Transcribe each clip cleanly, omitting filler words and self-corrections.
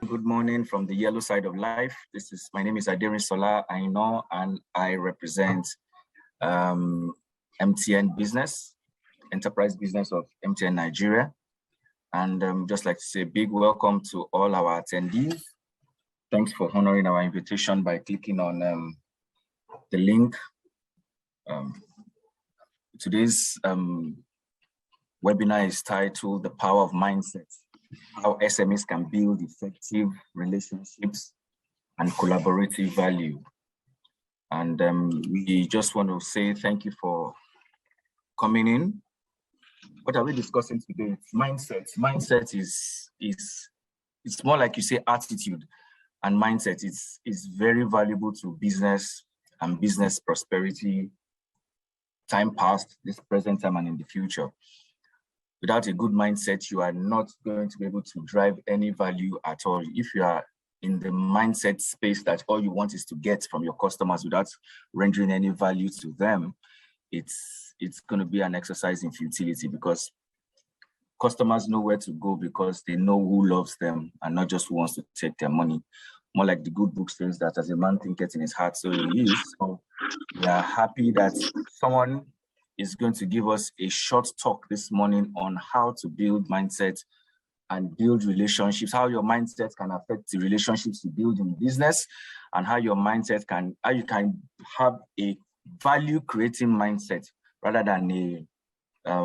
Good morning from the yellow side of life. My name is Aderinsola Aino, and I represent MTN Business, Enterprise Business of MTN Nigeria. And just like to say a big welcome to all our attendees. Thanks for honoring our invitation by clicking on the link. Today's webinar is titled The Power of Mindset: How SMEs Can Build Effective Relationships and Collaborative Value. And we just want to say thank you for coming in. What are we discussing today? It's mindset. Mindset is it's more like you say attitude, and mindset is very valuable to business and business prosperity, time past, this present time, and in the future. Without a good mindset, you are not going to be able to drive any value at all. If you are in the mindset space that all you want is to get from your customers without rendering any value to them, it's going to be an exercise in futility, because customers know where to go because they know who loves them and not just who wants to take their money. More like the good book says that as a man thinketh in his heart, so he is. So we are happy that someone is going to give us a short talk this morning on how to build mindset and build relationships, how your mindset can affect the relationships you build in business, and how your mindset how you can have a value creating mindset rather than a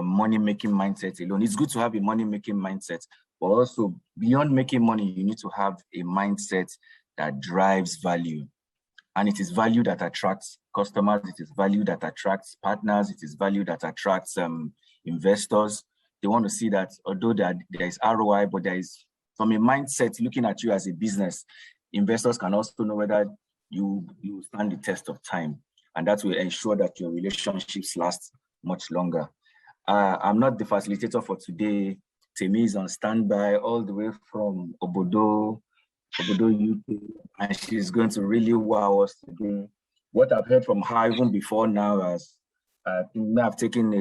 money-making mindset alone. It's good to have a money-making mindset, but also beyond making money, you need to have a mindset that drives value. And it is value that attracts customers, it is value that attracts partners, it is value that attracts investors. They want to see that although there is ROI, but there is, from a mindset looking at you as a business, investors can also know whether you stand the test of time. And that will ensure that your relationships last much longer. I'm not the facilitator for today. Temi is on standby all the way from Obodo, UK, and she's going to really wow us today. What I've heard from her even before now is I think I've taken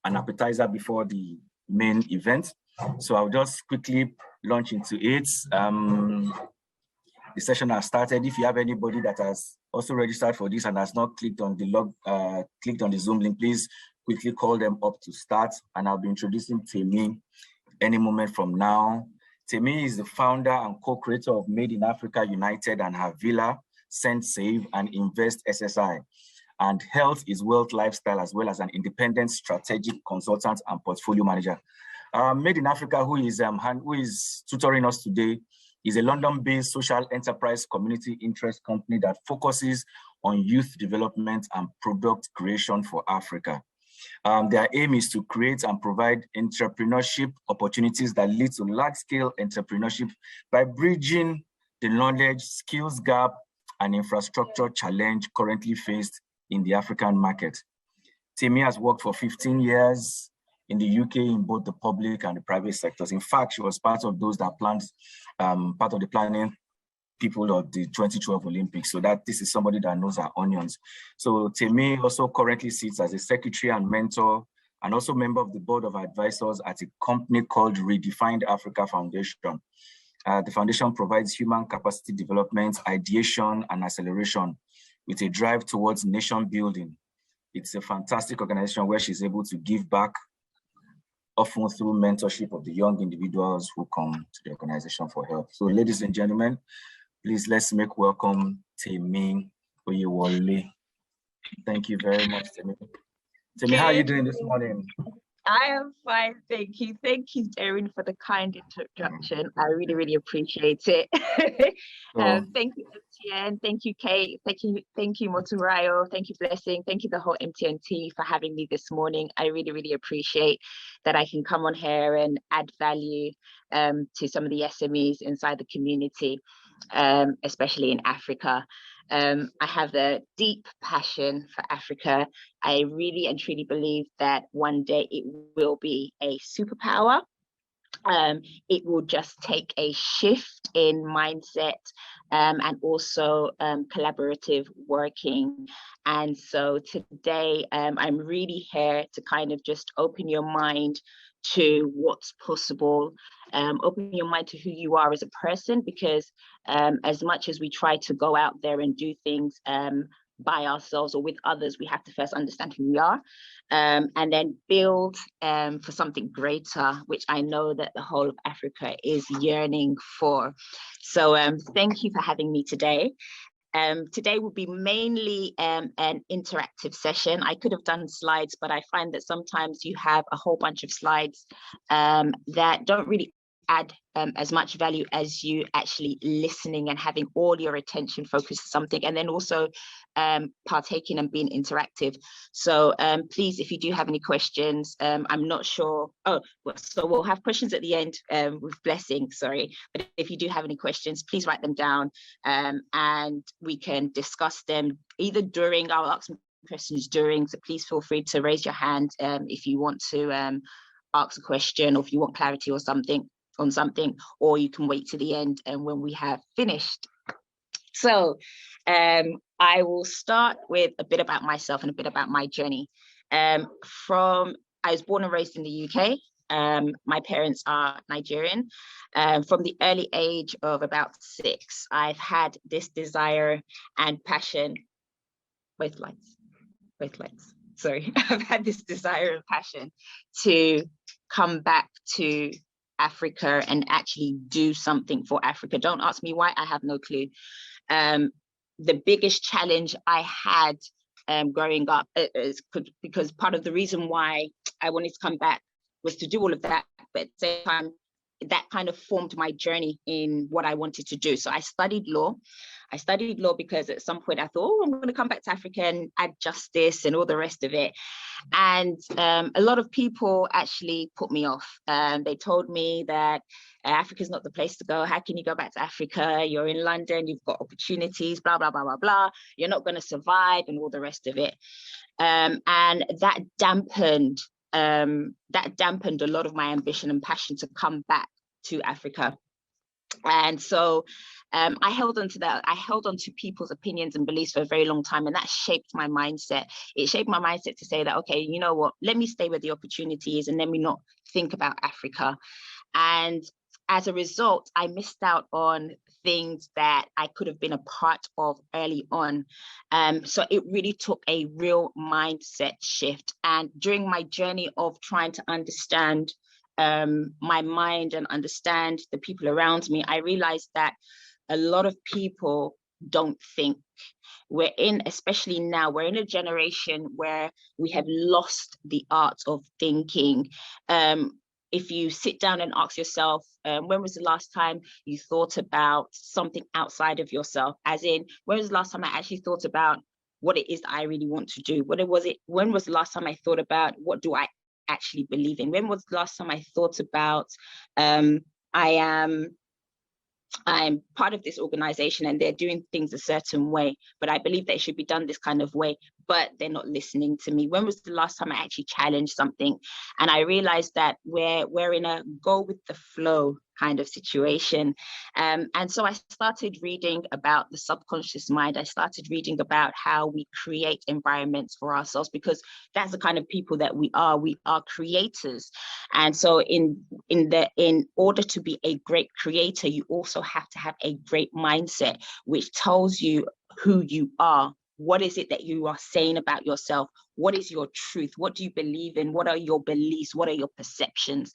an appetizer before the main event. So I'll just quickly launch into it. The session has started. If you have anybody that has also registered for this and has not clicked on the Zoom link, please quickly call them up to start. And I'll be introducing Temi any moment from now. Temi is the founder and co-creator of Made in Africa United and Havilah, Send, Save, and Invest SSI. And Health is Wealth Lifestyle, as well as an independent strategic consultant and portfolio manager. Made in Africa, who is tutoring us today, is a London-based social enterprise community interest company that focuses on youth development and product creation for Africa. Their aim is to create and provide entrepreneurship opportunities that lead to large-scale entrepreneurship by bridging the knowledge, skills gap, and infrastructure challenge currently faced in the African market. Temi has worked for 15 years in the UK in both the public and the private sectors. In fact, she was part of those that planned, part of the planning people of the 2012 Olympics. So that this is somebody that knows her onions. So Temi also currently sits as a secretary and mentor, and also member of the board of advisors at a company called Redefined Africa Foundation. The foundation provides human capacity development, ideation, and acceleration with a drive towards nation building. It's a fantastic organization where she's able to give back, often through mentorship of the young individuals who come to the organization for help. So ladies and gentlemen, please let's make welcome Temi Oyewole. Thank you very much, Temi. Temi, how are you doing this morning? I am fine, thank you. Thank you, Erin, for the kind introduction. I really, really appreciate it. Thank you, MTN. Thank you, Kate. Thank you, Moturayo. Thank you, Blessing. Thank you, the whole MTN team, for having me this morning. I really, really appreciate that I can come on here and add value to some of the SMEs inside the community, especially in Africa. I have a deep passion for Africa. I really and truly believe that one day it will be a superpower. It will just take a shift in mindset and also collaborative working. And so today I'm really here to kind of just open your mind to what's possible. Open your mind to who you are as a person, because as much as we try to go out there and do things by ourselves or with others, we have to first understand who we are, and then build for something greater, which I know that the whole of Africa is yearning for. So thank you for having me today. Today will be mainly an interactive session. I could have done slides, but I find that sometimes you have a whole bunch of slides that don't really add as much value as you actually listening and having all your attention focused on something, and then also partaking and being interactive. So please, if you do have any questions, I'm not sure. Oh, so we'll have questions at the end with Blessing, sorry. But if you do have any questions, please write them down and we can discuss them either during, I'll ask some questions during, so please feel free to raise your hand if you want to ask a question, or if you want clarity or something on something, or you can wait to the end and when we have finished. So I will start with a bit about myself and a bit about my journey. I was born and raised in the UK. My parents are Nigerian. From the early age of about 6, I've had this desire and passion. Both lights. Sorry, I've had this desire and passion to come back to Africa and actually do something for Africa. Don't ask me why, I have no clue. The biggest challenge I had growing up is because part of the reason why I wanted to come back was to do all of that, but at the same time, that kind of formed my journey in what I wanted to do. So I studied law. I studied law because at some point I thought, oh, I'm going to come back to Africa and add justice and all the rest of it. And a lot of people actually put me off. They told me that Africa is not the place to go. How can you go back to Africa? You're in London, you've got opportunities, blah, blah, blah, blah, blah. You're not going to survive and all the rest of it. And that dampened a lot of my ambition and passion to come back to Africa. And so I held on to that. I held on to people's opinions and beliefs for a very long time, and that shaped my mindset. It shaped my mindset to say that, okay, you know what, let me stay where the opportunity is and let me not think about Africa. And as a result, I missed out on things that I could have been a part of early on. So it really took a real mindset shift. And during my journey of trying to understand my mind and understand the people around me, I realized that a lot of people don't think. Especially now, we're in a generation where we have lost the art of thinking. If you sit down and ask yourself, when was the last time you thought about something outside of yourself? As in, when was the last time I actually thought about what it is that I really want to do? When was the last time I thought about what do I actually believe in? When was the last time I thought about I'm part of this organization and they're doing things a certain way, but I believe they should be done this kind of way, but they're not listening to me? When was the last time I actually challenged something? And I realized that we're in a go with the flow kind of situation. And so I started reading about the subconscious mind. I started reading about how we create environments for ourselves, because that's the kind of people that we are. We are creators. And so in order to be a great creator, you also have to have a great mindset, which tells you who you are. What is it that you are saying about yourself? What is your truth? What do you believe in? What are your beliefs? What are your perceptions?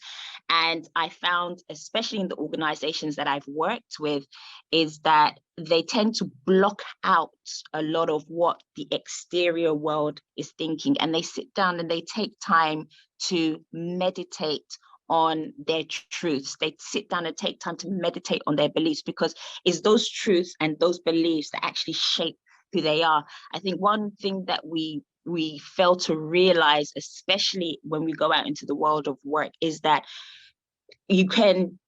And I found, especially in the organizations that I've worked with, is that they tend to block out a lot of what the exterior world is thinking. And they sit down and they take time to meditate on their truths. They sit down and take time to meditate on their beliefs, because it's those truths and those beliefs that actually shape who they are. I think one thing that we fail to realize, especially when we go out into the world of work, is that you can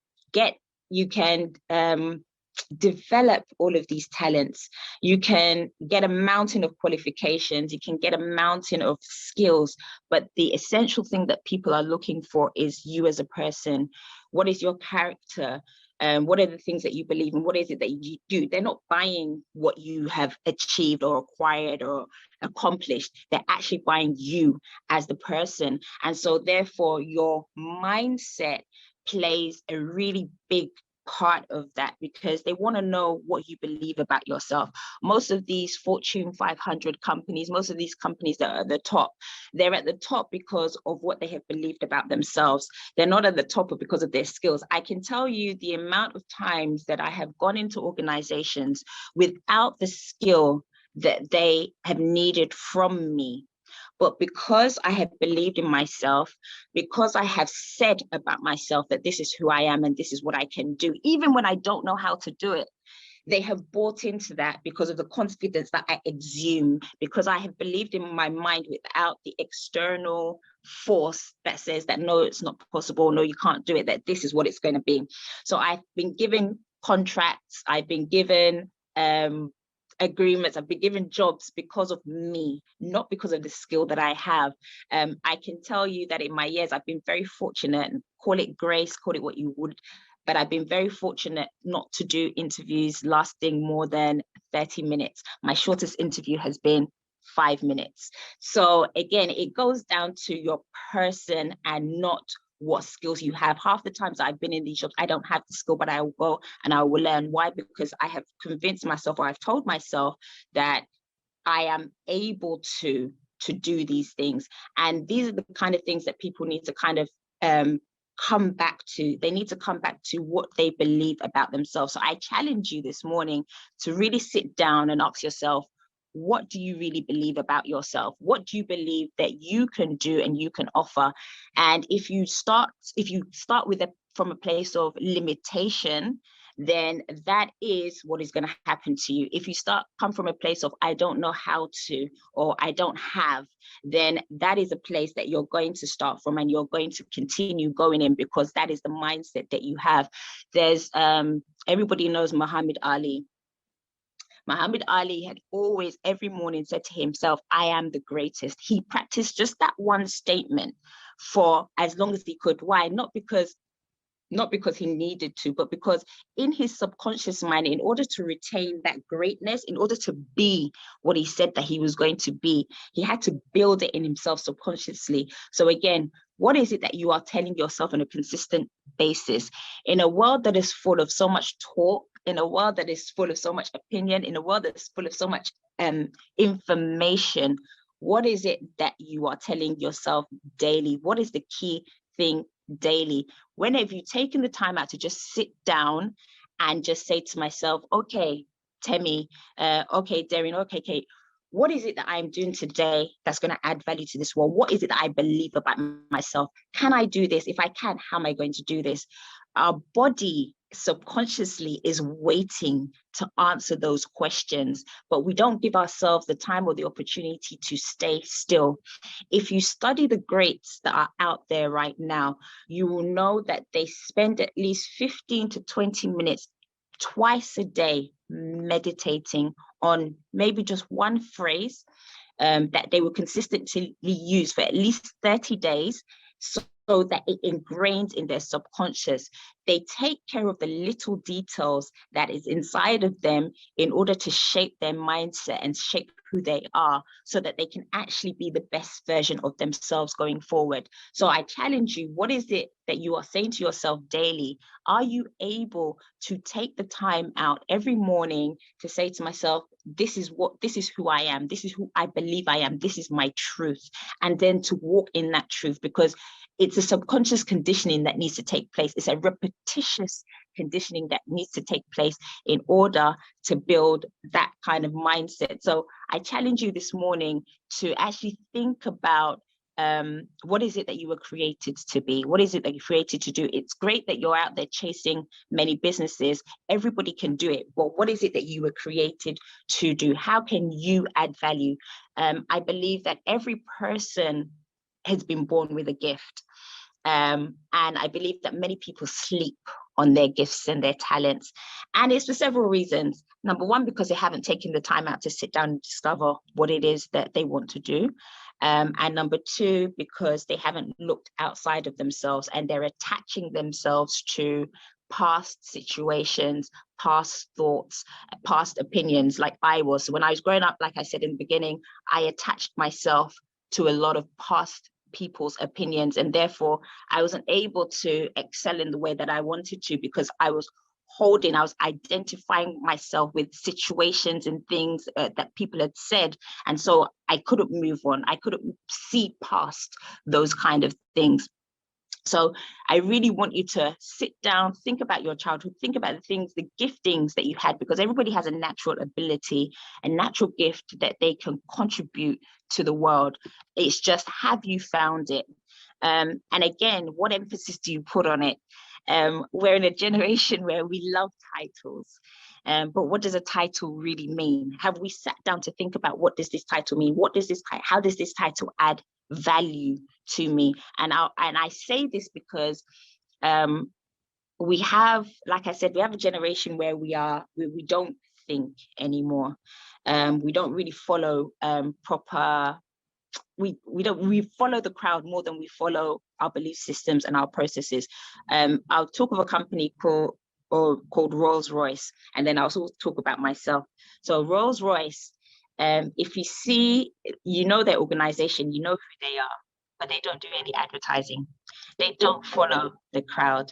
develop all of these talents. You can get a mountain of qualifications, you can get a mountain of skills, but the essential thing that people are looking for is you as a person. What is your character? What are the things that you believe in? What is it that you do? They're not buying what you have achieved or acquired or accomplished. They're actually buying you as the person. And so therefore your mindset plays a really big part of that, because they want to know what you believe about yourself. Most of these Fortune 500 companies, most of these companies that are at the top, they're at the top because of what they have believed about themselves. They're not at the top because of their skills. I can tell you the amount of times that I have gone into organizations without the skill that they have needed from me. But because I have believed in myself, because I have said about myself that this is who I am and this is what I can do, even when I don't know how to do it, they have bought into that because of the confidence that I exude, because I have believed in my mind without the external force that says that, no, it's not possible, no, you can't do it, that this is what it's going to be. So I've been given contracts, I've been given agreements, I've been given jobs because of me, not because of the skill that I have. I can tell you that in my years, I've been very fortunate, and call it grace, call it what you would, but I've been very fortunate not to do interviews lasting more than 30 minutes. My shortest interview has been 5 minutes. So again, it goes down to your person and not what skills you have. Half the times I've been in these jobs, I don't have the skill, but I will go and I will learn. Why? Because I have convinced myself, or I've told myself that I am able to do these things. And these are the kind of things that people need to kind of come back to. They need to come back to what they believe about themselves. So I challenge you this morning to really sit down and ask yourself, what do you really believe about yourself? What do you believe that you can do and you can offer? And if you start with from a place of limitation, then that is what is going to happen to you. If you come from a place of I don't know how to, or I don't have, then that is a place that you're going to start from, and you're going to continue going in, because that is the mindset that you have. There's everybody knows Muhammad Ali. Muhammad Ali had always, every morning, said to himself, I am the greatest. He practiced just that one statement for as long as he could. Why? Not because he needed to, but because in his subconscious mind, in order to retain that greatness, in order to be what he said that he was going to be, he had to build it in himself subconsciously. So again, what is it that you are telling yourself on a consistent basis? In a world that is full of so much talk, in a world that is full of so much opinion, in a world that's full of so much information, what is it that you are telling yourself daily? What is the key thing daily? When have you taken the time out to just sit down and just say to myself, okay, Temi, okay, Darren, okay, Kate, what is it that I'm doing today that's going to add value to this world? What is it that I believe about myself? Can I do this? If I can, how am I going to do this? Our body subconsciously is waiting to answer those questions, but we don't give ourselves the time or the opportunity to stay still. If you study the greats that are out there right now, you will know that they spend at least 15 to 20 minutes twice a day meditating on maybe just one phrase that they will consistently use for at least 30 days, so that it ingrains in their subconscious. They take care of the little details that is inside of them in order to shape their mindset and shape who they are, so that they can actually be the best version of themselves going forward. So I challenge you, what is it that you are saying to yourself daily? Are you able to take the time out every morning to say to myself, this is who I am, this is who I believe I am, this is my truth, and then to walk in that truth? Because it's a subconscious conditioning that needs to take place. It's a repetitious conditioning that needs to take place in order to build that kind of mindset. So I challenge you this morning to actually think about what is it that you were created to be? What is it that you're created to do? It's great that you're out there chasing many businesses. Everybody can do it. But what is it that you were created to do? How can you add value? I believe that every person has been born with a gift. And I believe that many people sleep on their gifts and their talents. And it's for several reasons. Number one, because they haven't taken the time out to sit down and discover what it is that they want to do. And number two, because they haven't looked outside of themselves and they're attaching themselves to past situations, past thoughts, past opinions, like I was. When I was growing up, like I said in the beginning, I attached myself to a lot of past people's opinions, and therefore I wasn't able to excel in the way that I wanted to, because I was identifying myself with situations and things that people had said. And so I couldn't move on. I couldn't see past those kind of things. So I really want you to sit down, think about your childhood, think about the things, the giftings that you had, because everybody has a natural ability, a natural gift that they can contribute to the world. It's just, have you found it? And again, what emphasis do you put on it? We're in a generation where we love titles. But what does a title really mean? Have we sat down to think about, what does this title mean? How does this title add value to me? And I say this because we have, like I said, we have a generation where we don't think anymore. We don't really follow proper. We follow the crowd more than we follow our belief systems and our processes. I'll talk of a company called Rolls-Royce, and then I'll also talk about myself. So Rolls-Royce, if you see, you know their organization, you know who they are, but they don't do any advertising. They don't follow the crowd.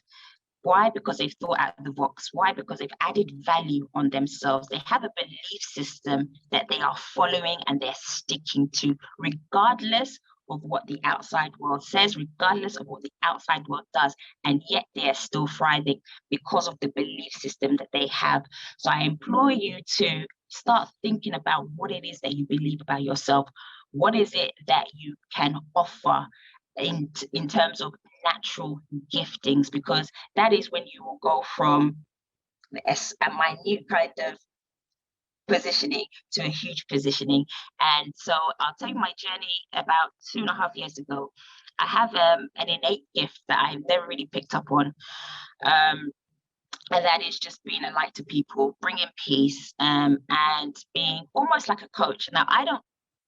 Why? Because they've thought out of the box. Why? Because they've added value on themselves. They have a belief system that they are following and they're sticking to, regardless of what the outside world says, regardless of what the outside world does, and yet they are still thriving because of the belief system that they have. So I implore you to start thinking about what it is that you believe about yourself. What is it that you can offer in terms of natural giftings? Because that is when you will go from a minute kind of positioning to a huge positioning. And so I'll tell you my journey. About 2.5 years ago, I have an innate gift that I've never really picked up on, and that is just being a light to people, bringing peace, and being almost like a coach. Now, I don't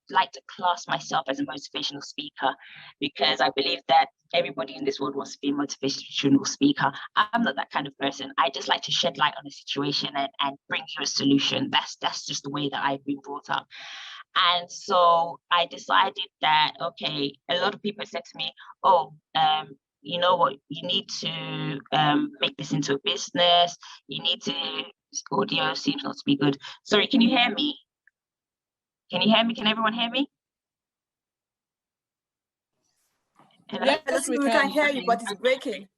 like to class myself as a motivational speaker, because I believe that everybody in this world wants to be a motivational speaker. I'm not that kind of person. I just like to shed light on a situation and bring you a solution. That's just the way that I've been brought up. And so I decided that, okay, a lot of people said to me, oh, you know what, you need to make this into a business. You need to, audio seems not to be good. Sorry, can you hear me? Can you hear me? Can everyone hear me? Hello? Yes, we can hear you, but it's breaking.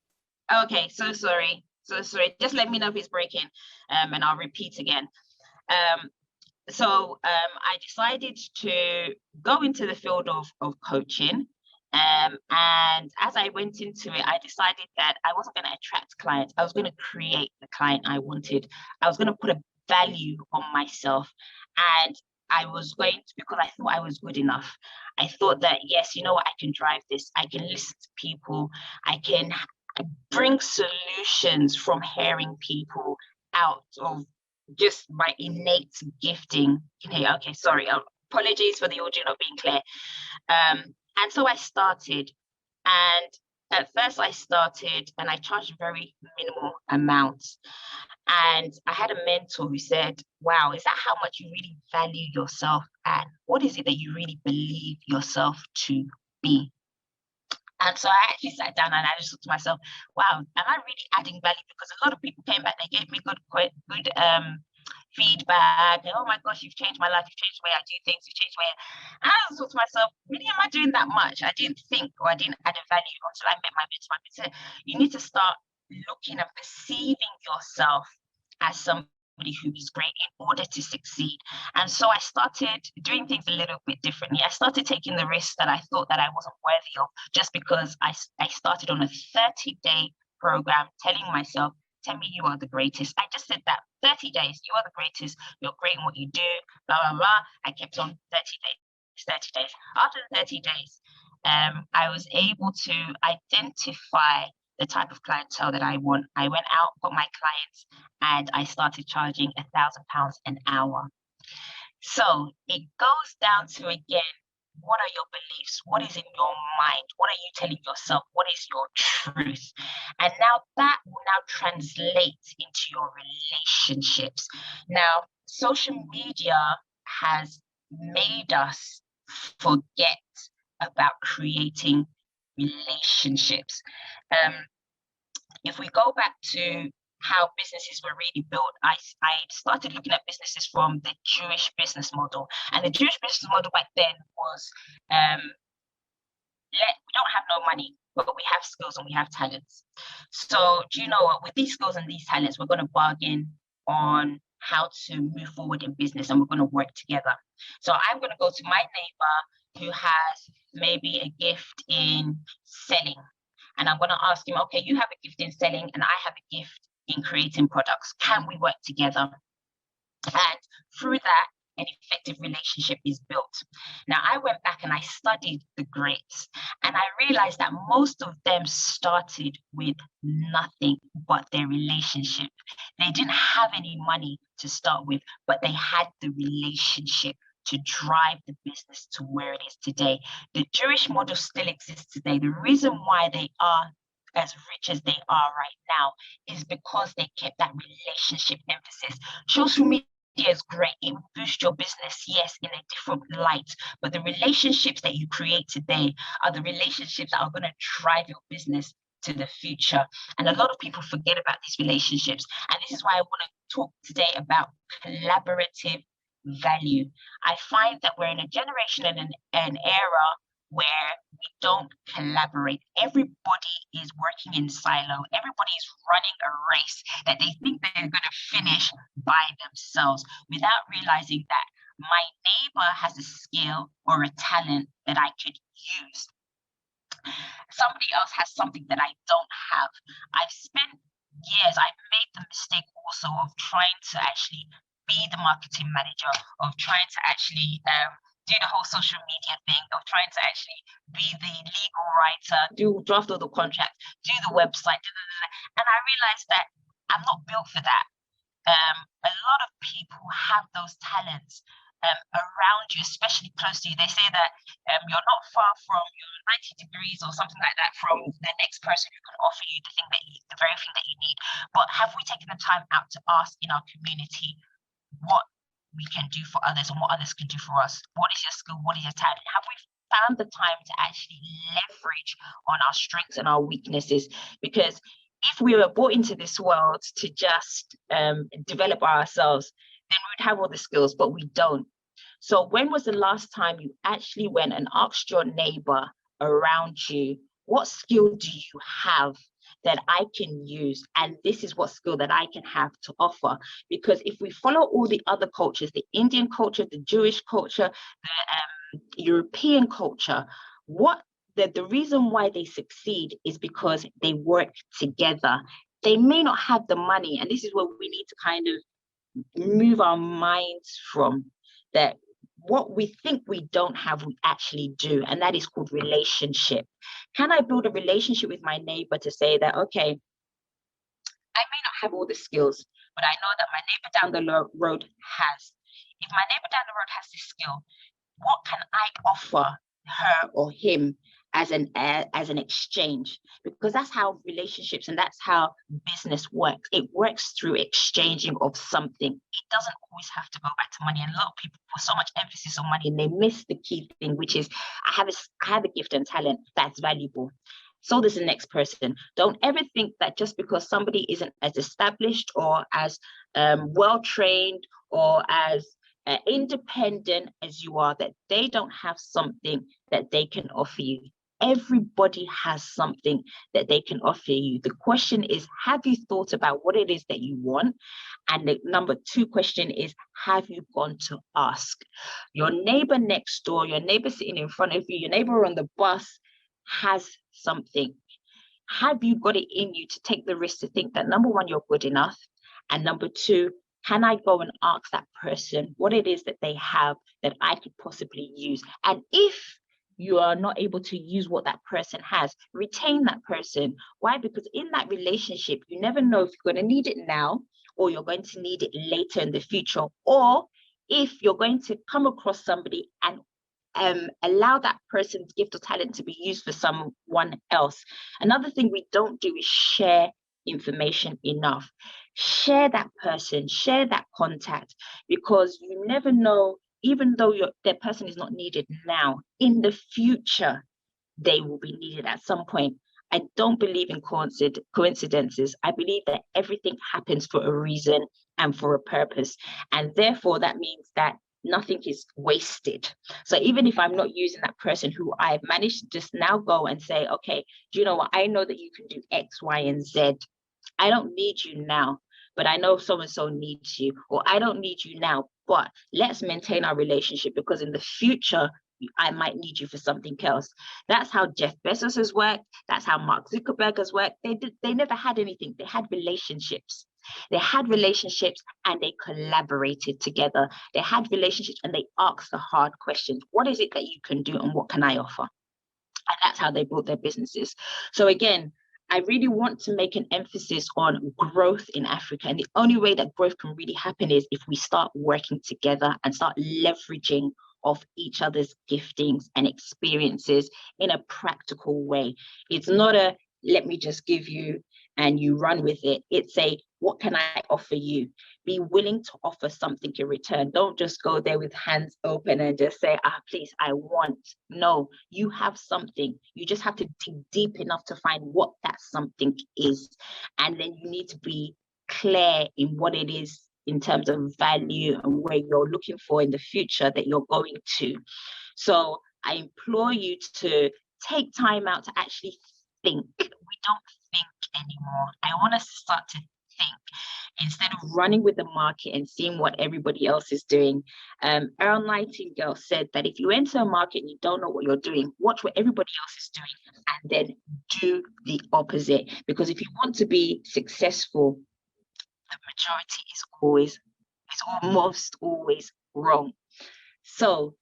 Okay, so sorry. Just let me know if it's breaking, and I'll repeat again. So I decided to go into the field of coaching. And as I went into it, I decided that I wasn't going to attract clients. I was going to create the client I wanted. I was going to put a value on myself. And I was going to, because I thought I was good enough. I thought that, yes, you know what, I can drive this. I can listen to people. I can bring solutions from hearing people out of just my innate gifting. Okay, sorry. Apologies for the audio not being clear. And so I started. And at first I started and I charged very minimal amounts. And I had a mentor who said, wow, is that how much you really value yourself? And what is it that you really believe yourself to be? And so I actually sat down and I just thought to myself, wow, am I really adding value? Because a lot of people came back, they gave me good feedback. And, oh my gosh, you've changed my life, you've changed the way I do things, you've changed the way. And I just thought to myself, really, am I doing that much? I didn't think, or I didn't add a value until I met my mentor. My mentor said, you need to start looking and perceiving yourself as somebody who is great in order to succeed. And so I started doing things a little bit differently. I started taking the risks that I thought that I wasn't worthy of, just because I started on a 30-day program telling myself, Temi, you are the greatest. I just said that, 30 days, you are the greatest, you're great in what you do, blah, blah, blah. I kept on 30 days. After the 30 days, I was able to identify the type of clientele that I want. I went out, got my clients, and I started charging £1,000 an hour. So it goes down to, again, what are your beliefs? What is in your mind? What are you telling yourself? What is your truth? And now that will now translate into your relationships. Now, social media has made us forget about creating relationships. If we go back to how businesses were really built, I started looking at businesses from the Jewish business model. And the Jewish business model back then was, we don't have no money, but we have skills and we have talents. So do you know what? With these skills and these talents, we're going to bargain on how to move forward in business, and we're going to work together. So I'm going to go to my neighbor who has maybe a gift in selling. And I'm going to ask him, okay, you have a gift in selling and I have a gift in creating products. Can we work together? And through that, an effective relationship is built. Now, I went back and I studied the greats, and I realized that most of them started with nothing but their relationship. They didn't have any money to start with, but they had the relationship to drive the business to where it is today. The Jewish model still exists today. The reason why they are as rich as they are right now is because they kept that relationship emphasis. Social media is great. It will boost your business, yes, in a different light. But the relationships that you create today are the relationships that are going to drive your business to the future. And a lot of people forget about these relationships. And this is why I want to talk today about collaborative value. I find that we're in a generation and an era where we don't collaborate. Everybody is working in silo. Everybody is running a race that they think they're going to finish by themselves without realizing that my neighbor has a skill or a talent that I could use. Somebody else has something that I don't have. I've spent years, I've made the mistake also of trying to actually be the marketing manager, of trying to actually do the whole social media thing, of trying to actually be the legal writer, draft all the contracts, do the website, and I realized that I'm not built for that. A lot of people have those talents around you, especially close to you. They say that you're not far from, you're 90 degrees or something like that from the next person who can offer you the very thing that you need. But have we taken the time out to ask in our community what we can do for others and what others can do for us? What is your skill? What is your talent? Have we found the time to actually leverage on our strengths and our weaknesses? Because if we were brought into this world to just develop ourselves, then we would have all the skills, but we don't. So when was the last time you actually went and asked your neighbor around you, what skill do you have that I can use? And this is what skill that I can have to offer. Because if we follow all the other cultures, the Indian culture, the Jewish culture, the European culture, the reason why they succeed is because they work together. They may not have the money, and this is where we need to kind of move our minds from, that what we think we don't have, we actually do, and that is called relationship. Can I build a relationship with my neighbor to say that, okay, I may not have all the skills, but I know that my neighbor down the road has. If my neighbor down the road has this skill, what can I offer her or him as an exchange? Because that's how relationships and that's how business works. It works through exchanging of something. It doesn't always have to go back to money. And a lot of people put so much emphasis on money and they miss the key thing, which is I have a gift and talent that's valuable. So does the next person. Don't ever think that just because somebody isn't as established or as well-trained or as independent as you are, that they don't have something that they can offer you. Everybody has something that they can offer you. The question is, have you thought about what it is that you want? And the number 2 question is, have you gone to ask? Your neighbor next door, your neighbor sitting in front of you, your neighbor on the bus has something. Have you got it in you to take the risk to think that, number 1, you're good enough? And number 2, can I go and ask that person what it is that they have that I could possibly use? And if you are not able to use what that person has, retain that person. Why? Because in that relationship, you never know if you're going to need it now or you're going to need it later in the future, or if you're going to come across somebody and allow that person's gift or talent to be used for someone else. Another thing we don't do is share information enough. Share that person, share that contact, because you never know, even though their person is not needed now, in the future, they will be needed at some point. I don't believe in coincidences. I believe that everything happens for a reason and for a purpose. And therefore, that means that nothing is wasted. So even if I'm not using that person who I've managed to just now go and say, okay, do you know what? I know that you can do X, Y, and Z. I don't need you now, but I know so-and-so needs you, or I don't need you now, but let's maintain our relationship because in the future, I might need you for something else. That's how Jeff Bezos has worked. That's how Mark Zuckerberg has worked. They never had anything. They had relationships. They had relationships and they collaborated together. They had relationships and they asked the hard questions. What is it that you can do and what can I offer? And that's how they built their businesses. So again, I really want to make an emphasis on growth in Africa. And the only way that growth can really happen is if we start working together and start leveraging off each other's giftings and experiences in a practical way. It's not a, let me just give you and you run with it. It's a, what can I offer you? Be willing to offer something in return. Don't just go there with hands open and just say, please, I want. No, you have something. You just have to dig deep enough to find what that something is. And then you need to be clear in what it is in terms of value and where you're looking for in the future that you're going to. So I implore you to take time out to actually think. We don't think anymore. I want us to start to think instead of running with the market and seeing what everybody else is doing. Earl Nightingale said that if you enter a market and you don't know what you're doing, watch what everybody else is doing and then do the opposite. Because if you want to be successful, the majority is almost always wrong. So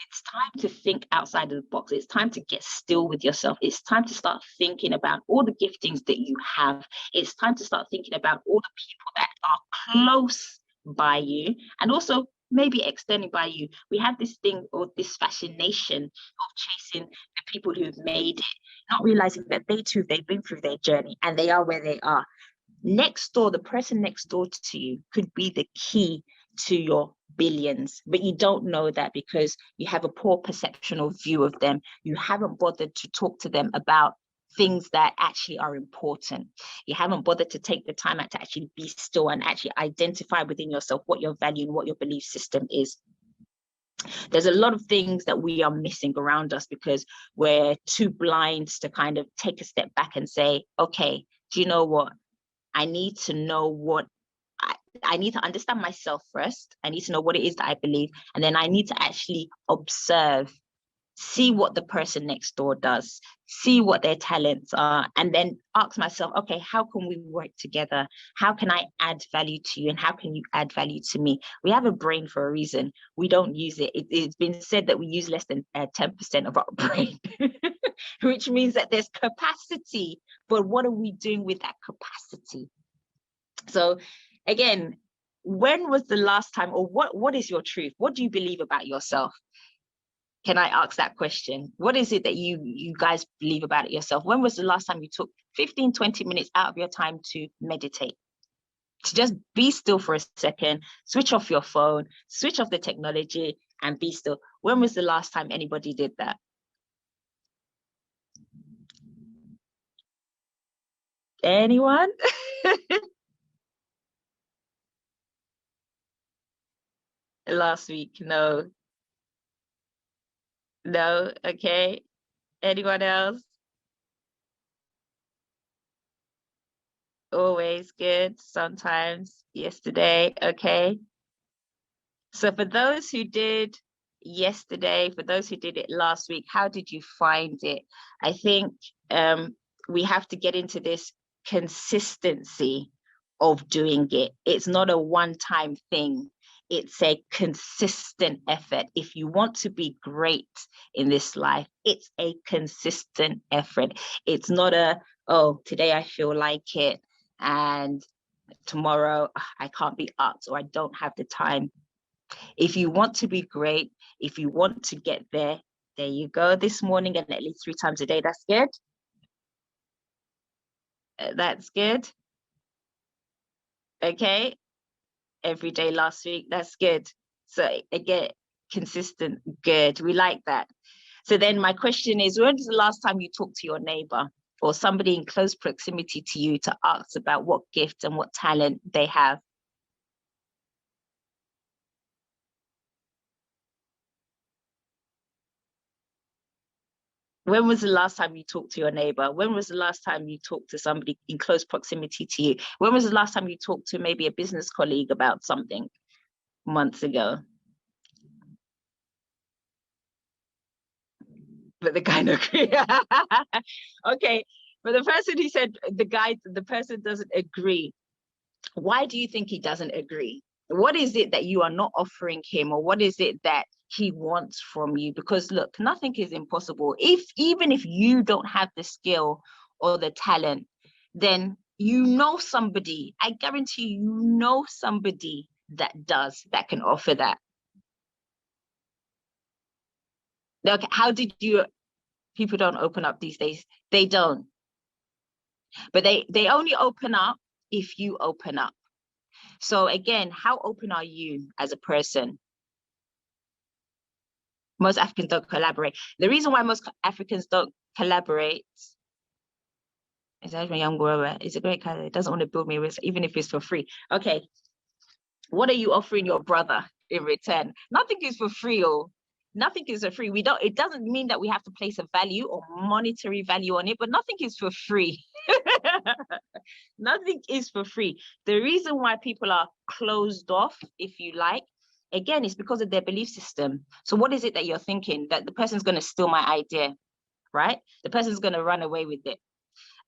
it's time to think outside of the box. It's time to get still with yourself. It's time to start thinking about all the giftings that you have. It's time to start thinking about all the people that are close by you and also maybe extending by you. We have this thing or this fascination of chasing the people who've made it, not realizing that they've been through their journey and they are where they are. Next door, the person next door to you could be the key to your billions, but you don't know that because you have a poor perception or view of them. You haven't bothered to talk to them about things that actually are important. You haven't bothered to take the time out to actually be still and actually identify within yourself what your value and what your belief system is. There's a lot of things that we are missing around us because we're too blind to kind of take a step back and say, okay, do you know what? I need to know what I need to understand myself first. I need to know what it is that I believe. And then I need to actually observe, see what the person next door does, see what their talents are, and then ask myself, okay, how can we work together? How can I add value to you? And how can you add value to me? We have a brain for a reason. We don't use it. It's been said that we use less than 10% of our brain, which means that there's capacity, but what are we doing with that capacity? So again, when was the last time, or what is your truth? What do you believe about yourself? Can I ask that question? What is it that you guys believe about it yourself? When was the last time you took 15, 20 minutes out of your time to meditate? To just be still for a second, switch off your phone, switch off the technology and be still. When was the last time anybody did that? Anyone? Last week, no. No, okay. Anyone else? Always good, sometimes, yesterday, okay. So for those who did yesterday, for those who did it last week, how did you find it? I think we have to get into this consistency of doing it. It's not a one-time thing. It's a consistent effort. If you want to be great in this life, it's a consistent effort. It's not a, oh, today I feel like it, and tomorrow I can't be asked, or I don't have the time. If you want to be great, if you want to get there, there you go this morning, and at least 3 times a day. That's good. That's good. Okay. Every day last week. That's good. So again, consistent. Good. We like that. So then my question is, when was the last time you talked to your neighbor or somebody in close proximity to you to ask about what gift and what talent they have? When was the last time you talked to your neighbor? When was the last time you talked to somebody in close proximity to you? When was the last time you talked to maybe a business colleague about something months ago? But the guy not agree. Okay, but the person who said the person doesn't agree. Why do you think he doesn't agree? What is it that you are not offering him, or what is it that he wants from you? Because look, nothing is impossible. Even if you don't have the skill or the talent, then you know somebody. I guarantee you know somebody that can offer that. Okay, how did you? People don't open up these days. They don't. But they only open up if you open up. So again, how open are you as a person? Most Africans don't collaborate. The reason why most Africans don't collaborate is that my young grower is a great guy. It doesn't want to build me with, even if it's for free. Okay. What are you offering your brother in return? Nothing is for free, or nothing is for free. It doesn't mean that we have to place a value or monetary value on it, but nothing is for free. Nothing is for free. The reason why people are closed off, if you like, again, is because of their belief system. So what is it that you're thinking? That the person's going to steal my idea, right? The person's going to run away with it.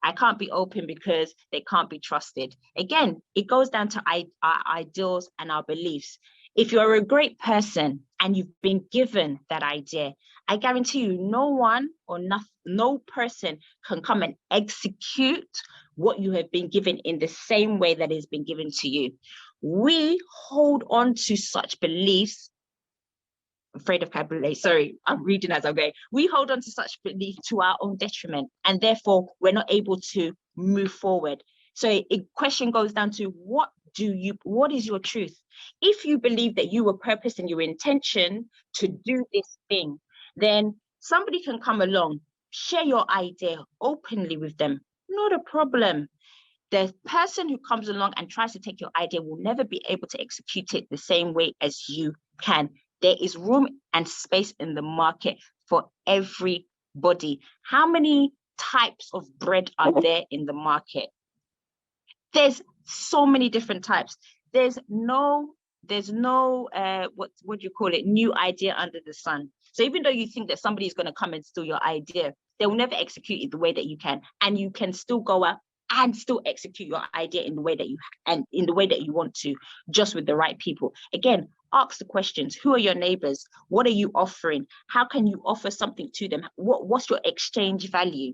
I can't be open because they can't be trusted. Again, it goes down to our ideals and our beliefs. If you're a great person and you've been given that idea, I guarantee you no one or no person can come and execute what you have been given in the same way that it's been given to you. We hold on to such beliefs. I'm afraid of vocabulary. Sorry, I'm reading as I'm going. We hold on to such belief to our own detriment, and therefore we're not able to move forward. So a question goes down to what is your truth? If you believe that you were purposed and your intention to do this thing, then somebody can come along, share your idea openly with them. Not a problem. The person who comes along and tries to take your idea will never be able to execute it the same way as you can. There is room and space in the market for everybody. How many types of bread are there in the market? There's so many different types. There's no what do you call it, new idea under the sun. So even though you think that somebody is going to come and steal your idea, they will never execute it the way that you can, and you can still go out and still execute your idea in the way that you want to, just with the right people. Again, ask the questions. Who are your neighbors? What are you offering? How can you offer something to them? What's your exchange value?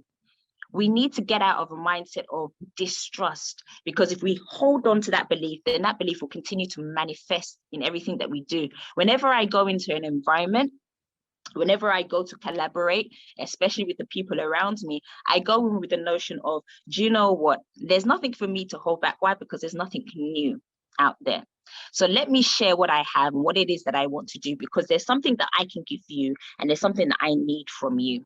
We need to get out of a mindset of distrust, because if we hold on to that belief, then that belief will continue to manifest in everything that we do. Whenever I go into an environment, whenever I go to collaborate, especially with the people around me, I go in with the notion of, do you know what? There's nothing for me to hold back. Why? Because there's nothing new out there. So let me share what I have and what it is that I want to do, because there's something that I can give you and there's something that I need from you.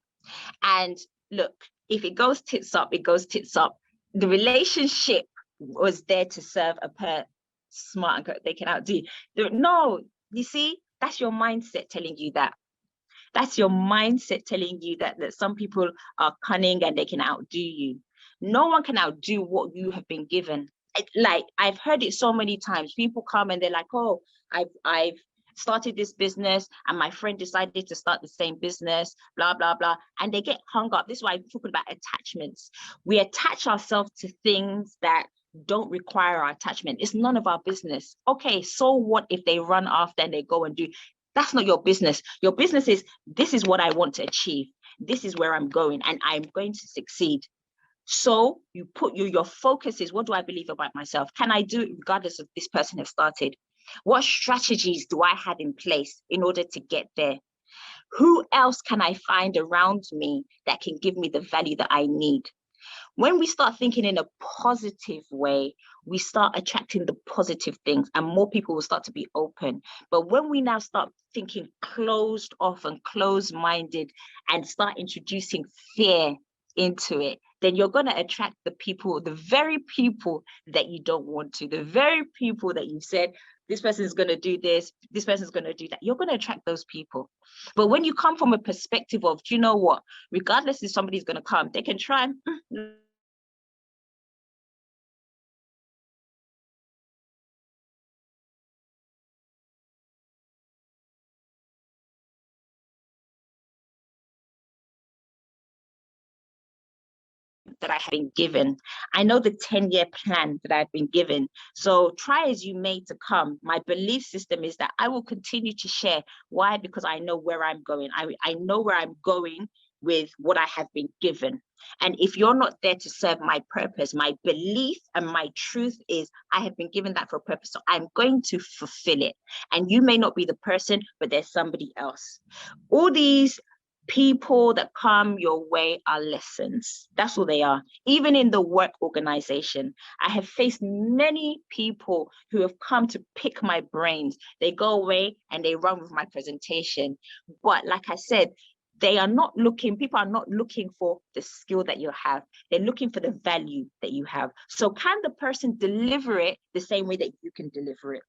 And look, if it goes tits up, it goes tits up. The relationship was there to serve a pair smart and they can outdo. No, you see, that's your mindset telling you that. That's your mindset telling you that some people are cunning and they can outdo you. No one can outdo what you have been given. Like, I've heard it so many times. People come and they're like, oh, I've started this business and my friend decided to start the same business, blah, blah, blah. And they get hung up. This is why I'm talking about attachments. We attach ourselves to things that don't require our attachment. It's none of our business. Okay, so what if they run after and they go and do? That's not your business. Your business is, this is what I want to achieve. This is where I'm going, and I'm going to succeed. So you put your focus is, what do I believe about myself? Can I do it regardless of this person has started? What strategies do I have in place in order to get there? Who else can I find around me that can give me the value that I need? When we start thinking in a positive way, we start attracting the positive things, and more people will start to be open. But when we now start thinking closed off and closed-minded and start introducing fear into it, then you're going to attract the people, the very people that you don't want to, the very people that you said, this person is going to do this person is going to do that. You're going to attract those people. But when you come from a perspective of, do you know what, regardless if somebody's going to come, they can try that I have been given. I know the 10-year plan that I've been given. So try as you may to come. My belief system is that I will continue to share. Why? Because I know where I'm going. I know where I'm going with what I have been given. And if you're not there to serve my purpose, my belief and my truth is I have been given that for a purpose. So I'm going to fulfill it. And you may not be the person, but there's somebody else. All these people that come your way are lessons. That's all they are. Even in the work organization, I have faced many people who have come to pick my brains. They go away and they run with my presentation. But like I said, they are not looking, people are not looking for the skill that you have. They're looking for the value that you have. So can the person deliver it the same way that you can deliver it?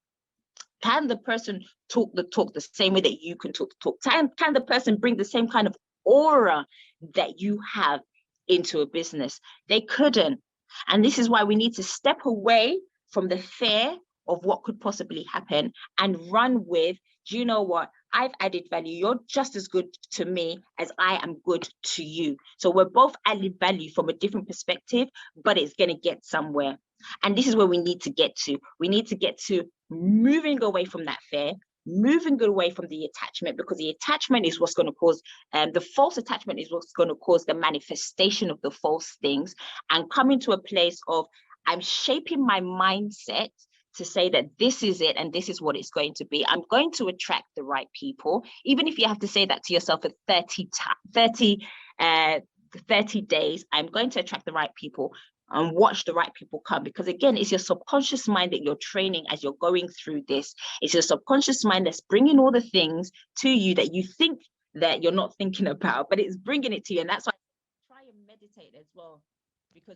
Can the person talk the talk the same way that you can talk the talk? Can the person bring the same kind of aura that you have into a business? They couldn't. And this is why we need to step away from the fear of what could possibly happen and run with, do you know what? I've added value. You're just as good to me as I am good to you. So we're both adding value from a different perspective, but it's going to get somewhere. And this is where we need to get to. We need to get to moving away from that fear, moving away from the attachment, because the attachment is what's going to cause, the false attachment is what's going to cause the manifestation of the false things, and coming to a place of, I'm shaping my mindset to say that this is it and this is what it's going to be. I'm going to attract the right people, even if you have to say that to yourself for 30 days, I'm going to attract the right people and watch the right people come. Because again, it's your subconscious mind that you're training as you're going through this. It's your subconscious mind that's bringing all the things to you that you think that you're not thinking about, but it's bringing it to you. And that's why I try and meditate as well, because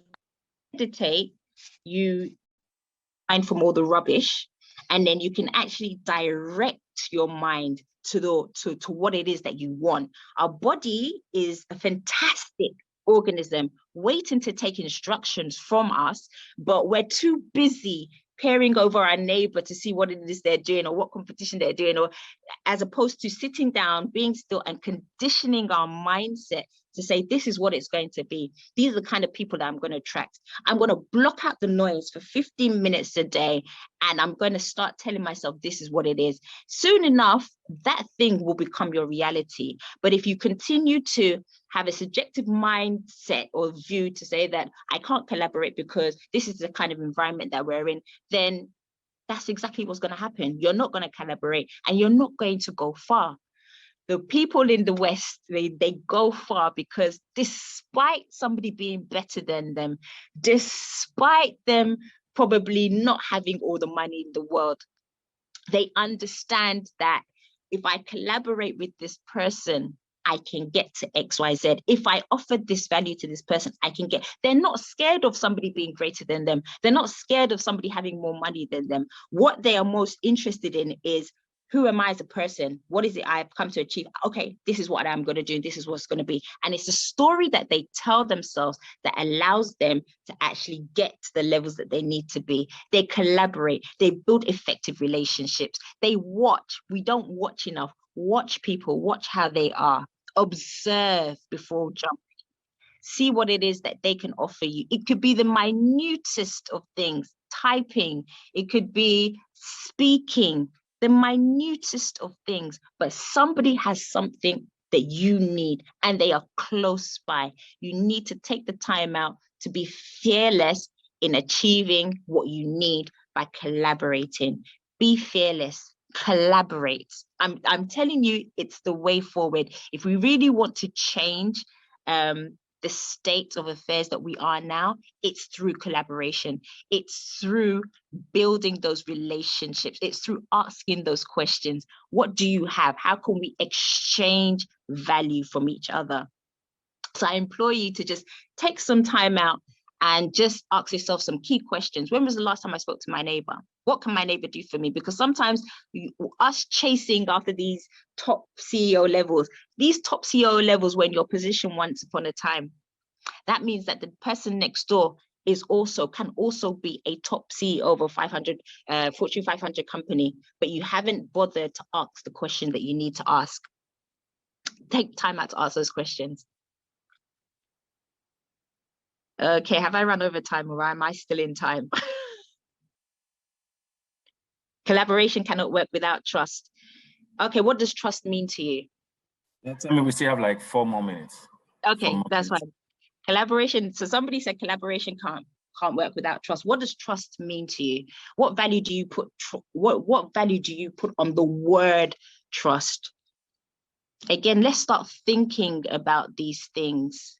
meditate, you mind from all the rubbish, and then you can actually direct your mind to what it is that you want. Our body is a fantastic organism waiting to take instructions from us, but we're too busy peering over our neighbor to see what it is they're doing or what competition they're doing, or as opposed to sitting down, being still and conditioning our mindset to say, this is what it's going to be. These are the kind of people that I'm going to attract. I'm going to block out the noise for 15 minutes a day, and I'm going to start telling myself, this is what it is. Soon enough, that thing will become your reality. But if you continue to have a subjective mindset or view to say that I can't collaborate because this is the kind of environment that we're in, then that's exactly what's going to happen. You're not going to collaborate and you're not going to go far. The people in the West, they go far because despite somebody being better than them, despite them probably not having all the money in the world, they understand that if I collaborate with this person, I can get to XYZ. If I offer this value to this person, I can get. They're not scared of somebody being greater than them. They're not scared of somebody having more money than them. What they are most interested in is, who am I as a person? What is it I've come to achieve? Okay, this is what I'm going to do. This is what's going to be. And it's a story that they tell themselves that allows them to actually get to the levels that they need to be. They collaborate. They build effective relationships. They watch. We don't watch enough. Watch people. Watch how they are. Observe before jumping. see what it is that they can offer you. It could be the minutest of things, typing, it could be speaking, the minutest of things, but somebody has something that you need and they are close by. You need to take the time out to be fearless in achieving what you need by collaborating. Be fearless, collaborate. I'm telling you, it's the way forward. If we really want to change the state of affairs that we are now, it's through collaboration. It's through building those relationships. It's through asking those questions. What do you have? How can we exchange value from each other? So I implore you to just take some time out and just ask yourself some key questions. When was the last time I spoke to my neighbor? What can my neighbor do for me? Because sometimes us chasing after these top CEO levels, these top CEO levels were in your position once upon a time. That means that the person next door can also be a top CEO of a Fortune 500 company, but you haven't bothered to ask the question that you need to ask. Take time out to ask those questions. Okay, have I run over time or am I still in time? Collaboration cannot work without trust. Okay, what does trust mean to you? Yeah, tell me, we still have like 4 more minutes. Okay, that's fine. Collaboration, so somebody said collaboration can't work without trust. What does trust mean to you? What value do you put what value do you put on the word trust? Again, let's start thinking about these things.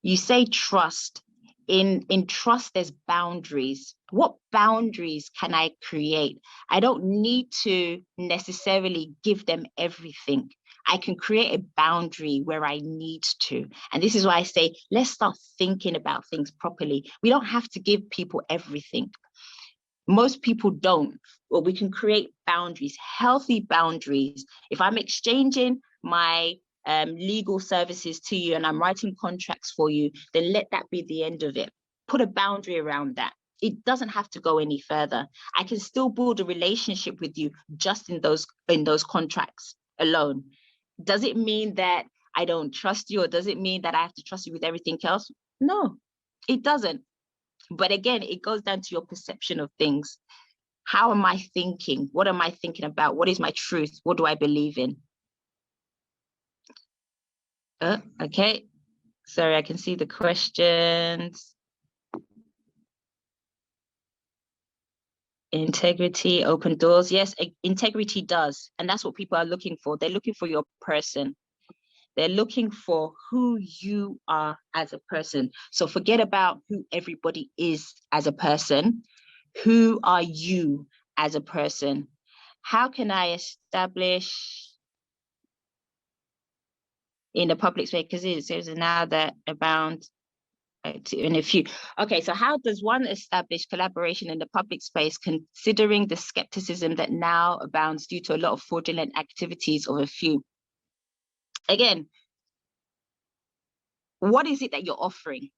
You say trust. In trust, there's boundaries. What boundaries can I create? I don't need to necessarily give them everything. I can create a boundary where I need to. And this is why I say, let's start thinking about things properly. We don't have to give people everything. Most people don't, but we can create boundaries, healthy boundaries. If I'm exchanging my legal services to you and I'm writing contracts for you, then let that be the end of it. Put a boundary around that. It doesn't have to go any further. I can still build a relationship with you just in those contracts alone. Does it mean that I don't trust you, or does it mean that I have to trust you with everything else? No, it doesn't. But again, it goes down to your perception of things. How am I thinking? What am I thinking about? What is my truth? What do I believe in? Okay, sorry, I can see the questions. Integrity, open doors. Yes, integrity does. And that's what people are looking for. They're looking for your person. They're looking for who you are as a person. So forget about who everybody is as a person. Who are you as a person? How can I establish in the public space, because it says now that abound in a few. Okay, so how does one establish collaboration in the public space considering the skepticism that now abounds due to a lot of fraudulent activities of a few? Again, what is it that you're offering?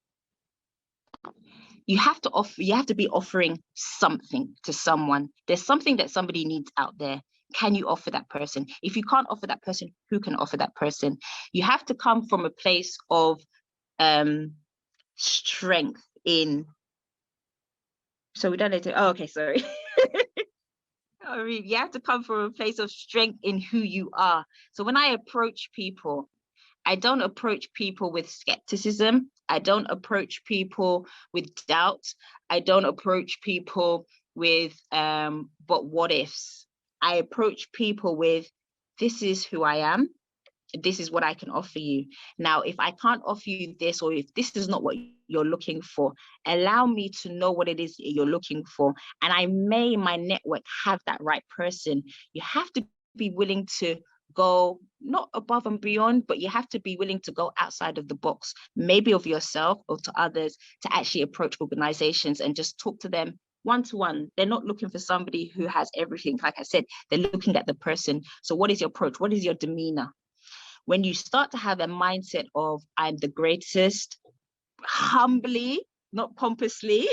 You have to be offering something to someone. There's something that somebody needs out there. Can you offer that person? If you can't offer that person, who can offer that person? You have to come from a place of strength in. So we don't need to, oh, okay, sorry. You have to come from a place of strength in who you are. So when I approach people, I don't approach people with skepticism. I don't approach people with doubt. I don't approach people with but what ifs. I approach people with, this is who I am. This is what I can offer you. Now, if I can't offer you this, or if this is not what you're looking for, allow me to know what it is you're looking for. And I may, in my network, have that right person. You have to be willing to go not above and beyond, but you have to be willing to go outside of the box, maybe of yourself or to others, to actually approach organizations and just talk to them one-to-one. They're not looking for somebody who has everything. Like I said, they're looking at the person. So what is your approach? What is your demeanor? When you start to have a mindset of, I'm the greatest, humbly, not pompously,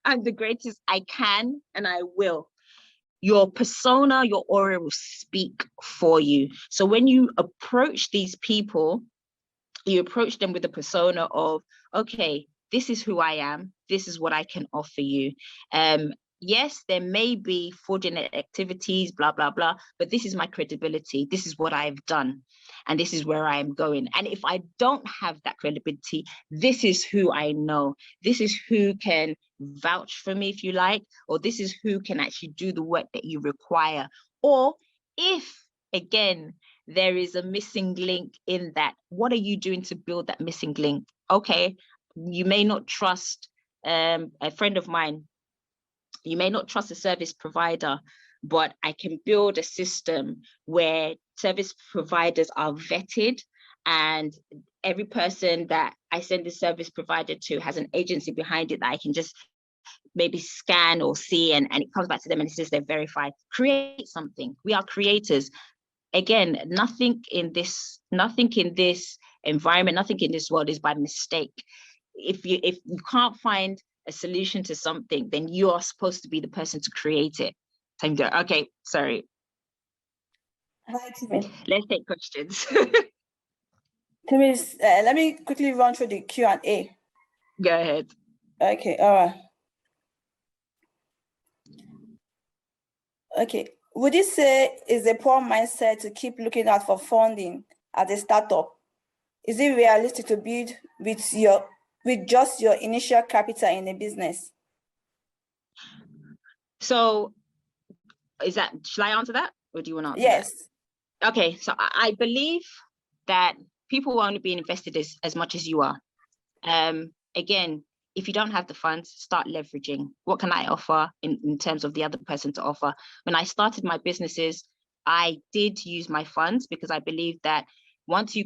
I'm the greatest, I can and I will. Your persona, your aura will speak for you. So when you approach these people, you approach them with the persona of, okay, this is who I am. This is what I can offer you. Yes, there may be fraudulent activities, blah, blah, blah, but this is my credibility. This is what I've done, and this is where I am going. And if I don't have that credibility, this is who I know. This is who can vouch for me, if you like, or this is who can actually do the work that you require. Or if, again, there is a missing link in that, what are you doing to build that missing link? Okay, you may not trust a friend of mine. You may not trust a service provider, but I can build a system where service providers are vetted, and every person that I send the service provider to has an agency behind it that I can just maybe scan or see, and it comes back to them and it says they're verified. Create something. We are creators. Again, nothing in this environment, nothing in this world is by mistake. If you can't find a solution to something, then you are supposed to be the person to create it. Time to go. Okay, sorry. Hi, Temi. Let's take questions. Temi, let me quickly run through the Q&A. Go ahead. Okay, all right. Okay, would you say it's a poor mindset to keep looking out for funding as a startup? Is it realistic to build with just your initial capital in a business? So should I answer that, or do you want to answer yes that? Okay, so I believe that people will only be invested as much as you are. Again, if you don't have the funds, start leveraging. What can I offer in terms of the other person to offer? When I started my businesses, I did use my funds because I believe that if you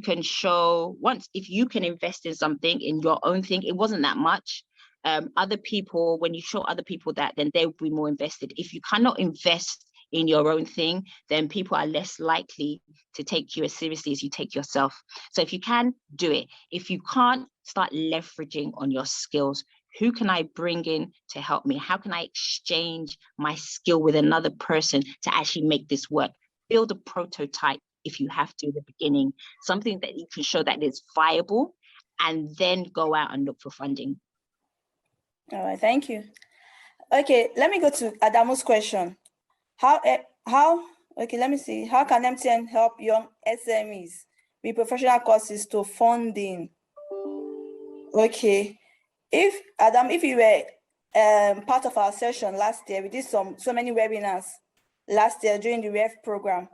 can invest in something, in your own thing, it wasn't that much. Other people, when you show other people that, then they will be more invested. If you cannot invest in your own thing, then people are less likely to take you as seriously as you take yourself. So if you can, do it. If you can't, start leveraging on your skills. Who can I bring in to help me? How can I exchange my skill with another person to actually make this work? Build a prototype if you have to in the beginning, something that you can show that is viable, and then go out and look for funding. All right, thank you. Okay, let me go to Adamu's question. Okay, let me see. How can MTN help young SMEs with professional courses to funding? Okay, if you were part of our session last year, we did so many webinars last year during the REF program,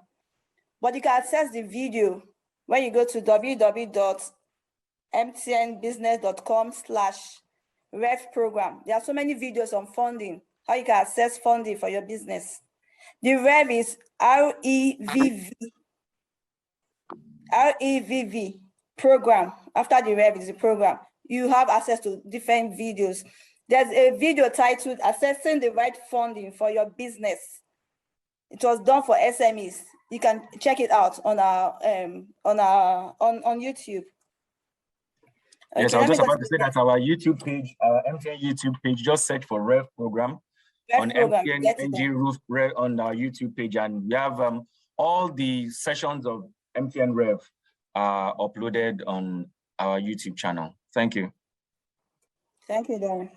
but you can access the video when you go to www.mtnbusiness.com/REF program. There are so many videos on funding, how you can access funding for your business. The REV is REVV program. After the REV is the program. You have access to different videos. There's a video titled Assessing the Right Funding for Your Business. It was done for SMEs. You can check it out on YouTube. Okay, yes, I was just about to say that our YouTube page, our MTN YouTube page, just search for REV program on MTN NG Roof on our YouTube page, and we have all the sessions of MTN REV uploaded on our YouTube channel. Thank you. Thank you, Darren.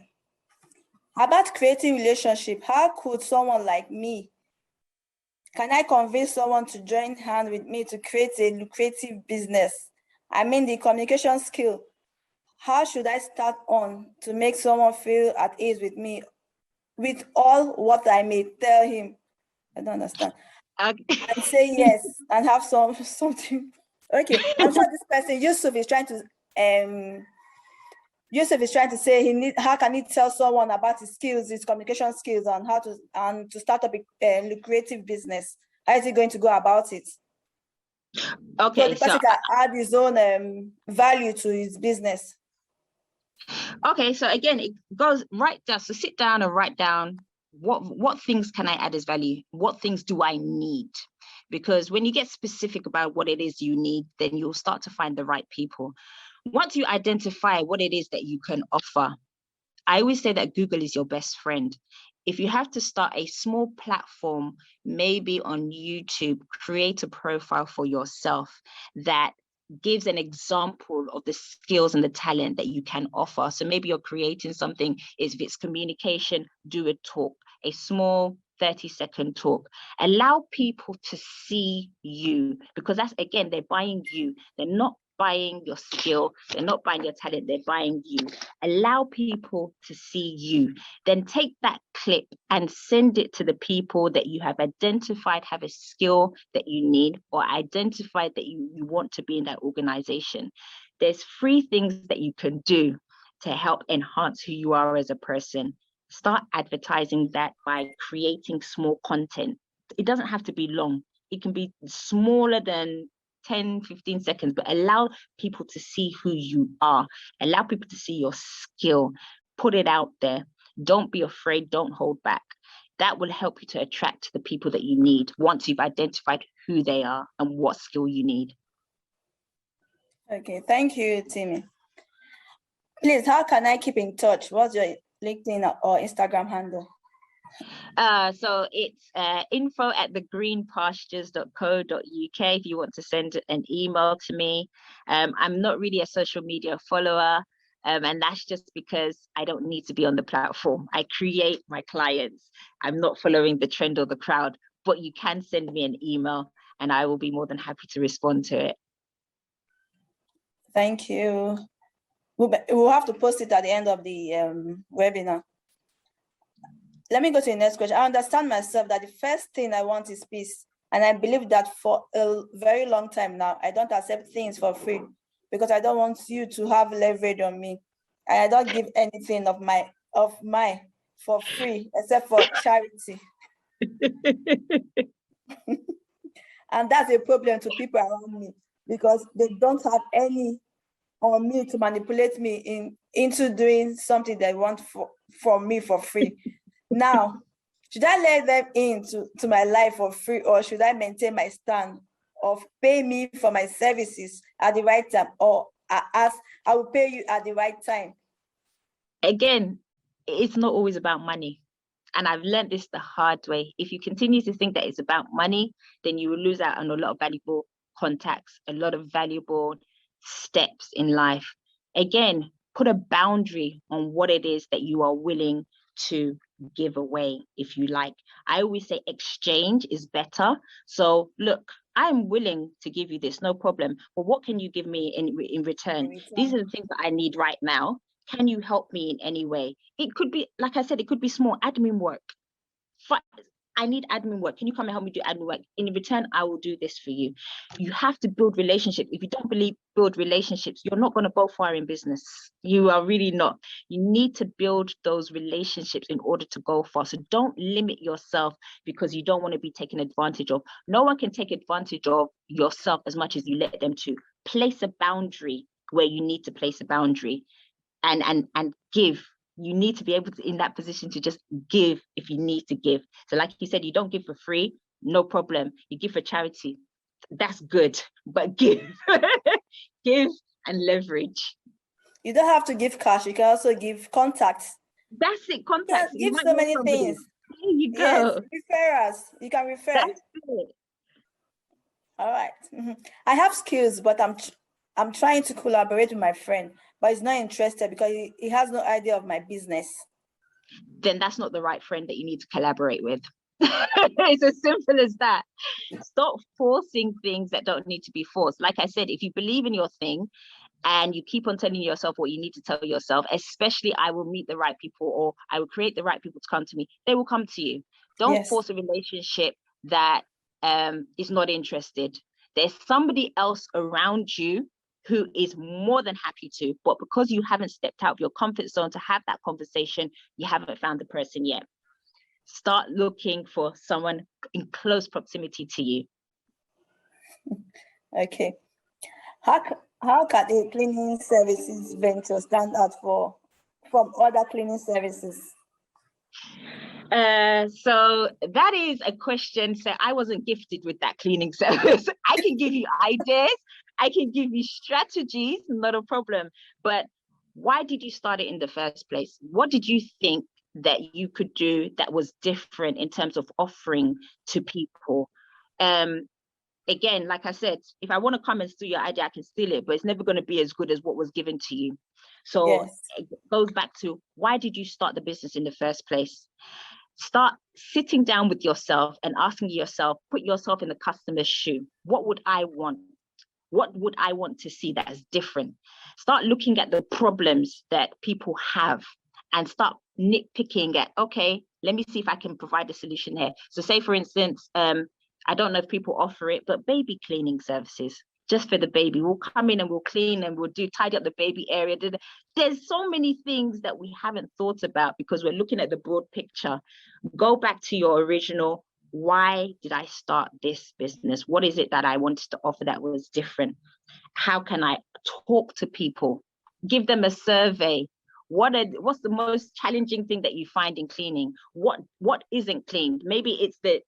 About creating relationship, how could someone like me, can I convince someone to join hand with me to create a lucrative business? I mean, the communication skill. How should I start on to make someone feel at ease with me, with all what I may tell him? I don't understand. And say yes and have something. Okay, I'm sure this person, Yusuf, is trying to say how can he tell someone about his skills, his communication skills, and how to start up a lucrative business. How is he going to go about it? Okay, so the person can add his own value to his business. Okay, so again, it goes right down. So sit down and write down what things can I add as value? What things do I need? Because when you get specific about what it is you need, then you'll start to find the right people. Once you identify what it is that you can offer, I always say that Google is your best friend. If you have to start a small platform, maybe on YouTube, create a profile for yourself that gives an example of the skills and the talent that you can offer. So maybe you're creating something, if it's communication, do a talk, a small 30-second talk. Allow people to see you, because that's, again, they're buying you. They're not buying your skill, they're not buying your talent, they're buying you. Allow people to see you. Then take that clip and send it to the people that you have identified have a skill that you need, or identified that you want to be in that organization. There's 3 things that you can do to help enhance who you are as a person. Start advertising that by creating small content. It doesn't have to be long. It can be smaller than 10, 15 seconds, but allow people to see who you are. Allow people to see your skill. Put it out there. Don't be afraid. Don't hold back. That will help you to attract the people that you need once you've identified who they are and what skill you need. Okay, thank you, Temi. Please, how can I keep in touch? What's your LinkedIn or Instagram handle? So it's info@thegreenpastures.co.uk if you want to send an email to me. I'm not really a social media follower, and that's just because I don't need to be on the platform. I create my clients. I'm not following the trend or the crowd, but you can send me an email and I will be more than happy to respond to it. Thank you. We'll have to post it at the end of the webinar. Let me go to the next question. I understand myself that the first thing I want is peace. And I believe that for a very long time now, I don't accept things for free because I don't want you to have leverage on me. And I don't give anything of my for free, except for charity. And that's a problem to people around me because they don't have any on me to manipulate me into doing something they want from me for free. Now, should I let them into my life for free, or should I maintain my stand of pay me for my services at the right time, or as I will pay you at the right time? Again, it's not always about money. And I've learned this the hard way. If you continue to think that it's about money, then you will lose out on a lot of valuable contacts, a lot of valuable steps in life. Again, put a boundary on what it is that you are willing to give away, if you like. I always say exchange is better. So look, I'm willing to give you this, no problem. But what can you give me in return? These are the things that I need right now. Can you help me in any way? It could be, like I said, it could be small admin work. I need admin work. Can you come and help me do admin work? In return, I will do this for you. You have to build relationships. If you don't build relationships, you're not going to go far in business. You are really not. You need to build those relationships in order to go far. So don't limit yourself because you don't want to be taken advantage of. No one can take advantage of yourself as much as you let them to. Place a boundary where you need to place a boundary and give. You need to be able to, in that position, to just give if you need to give. So like you said, you don't give for free, no problem. You give for charity. That's good, but give. Give and leverage. You don't have to give cash. You can also give contacts. That's it, contacts. Give so many things. There you go. Yes, refer us. You can refer. That's it. All right. I have skills, but I'm trying to collaborate with my friend, but he's not interested because he has no idea of my business. Then that's not the right friend that you need to collaborate with. It's as simple as that. Stop forcing things that don't need to be forced. Like I said, if you believe in your thing and you keep on telling yourself what you need to tell yourself, especially I will meet the right people or I will create the right people to come to me, they will come to you. Don't force a relationship that is not interested. There's somebody else around you who is more than happy to, but because you haven't stepped out of your comfort zone to have that conversation, you haven't found the person yet. Start looking for someone in close proximity to you. Okay. How can a cleaning services venture stand out from other cleaning services? So that is a question. So I wasn't gifted with that cleaning service. I can give you ideas. I can give you strategies, not a problem. But why did you start it in the first place? What did you think that you could do that was different in terms of offering to people? again, like I said, if I want to come and steal your idea, I can steal it, but it's never going to be as good as what was given to you. So it goes back to, why did you start the business in the first place? Start sitting down with yourself and asking yourself, put yourself in the customer's shoe. What would I want? What would I want to see that is different? Start looking at the problems that people have and start nitpicking at, okay, let me see if I can provide a solution here. So say, for instance, I don't know if people offer it, but baby cleaning services, just for the baby. We'll come in and we'll clean and we'll tidy up the baby area. There's so many things that we haven't thought about because we're looking at the broad picture. Go back to your original, why did I start this business? What is it that I wanted to offer that was different? How can I talk to people? Give them a survey. What's the most challenging thing that you find in cleaning? What isn't cleaned? Maybe it's the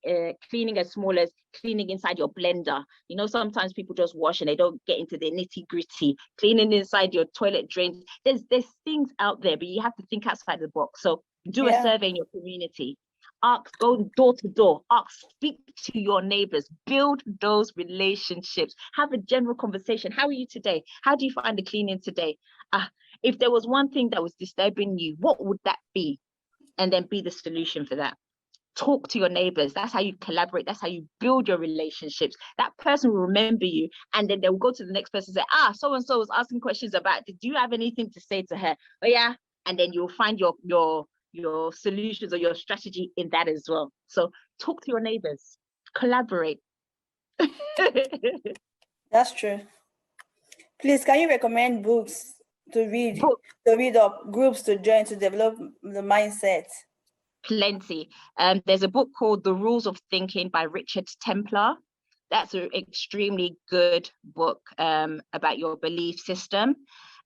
cleaning as small as cleaning inside your blender. You know, sometimes people just wash and they don't get into the nitty gritty. Cleaning inside your toilet drains. There's things out there, but you have to think outside the box. So do a survey in your community. Go door to door, speak to your neighbors, build those relationships, have a general conversation. How are you today? How do you find the cleaning today? If there was one thing that was disturbing you, what would that be? And then be the solution for that. Talk to your neighbors. That's how you collaborate. That's how you build your relationships. That person will remember you. And then they'll go to the next person and say, so-and-so was asking questions about, did you have anything to say to her? Oh yeah. And then you'll find your solutions or your strategy in that as well. So talk to your neighbors, collaborate. That's true. Please, can you recommend books to read, up, groups to join to develop the mindset? Plenty. There's a book called The Rules of Thinking by Richard Templar. That's an extremely good book about your belief system.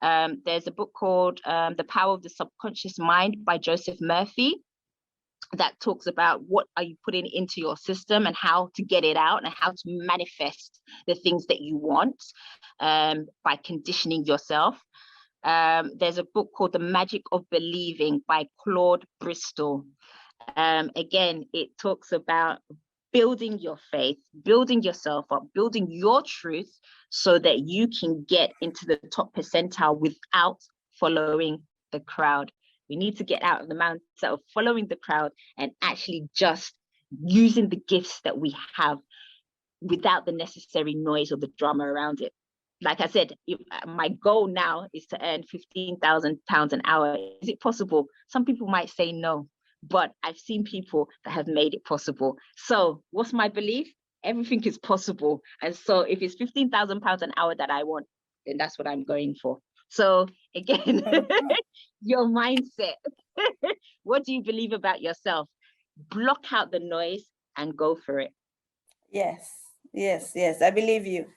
There's a book called The Power of the Subconscious Mind by Joseph Murphy that talks about what are you putting into your system and how to get it out and how to manifest the things that you want by conditioning yourself. There's a book called The Magic of Believing by Claude Bristol. Again, it talks about building your faith, building yourself up, building your truth so that you can get into the top percentile without following the crowd. We need to get out of the mindset of following the crowd and actually just using the gifts that we have without the necessary noise or the drama around it. Like I said, my goal now is to earn £15,000 an hour. Is it possible? Some people might say no, but I've seen people that have made it possible. So what's my belief? Everything is possible. And so if it's £15,000 an hour that I want, then that's what I'm going for. So again, your mindset. What do you believe about yourself? Block out the noise and go for it. Yes, I believe you.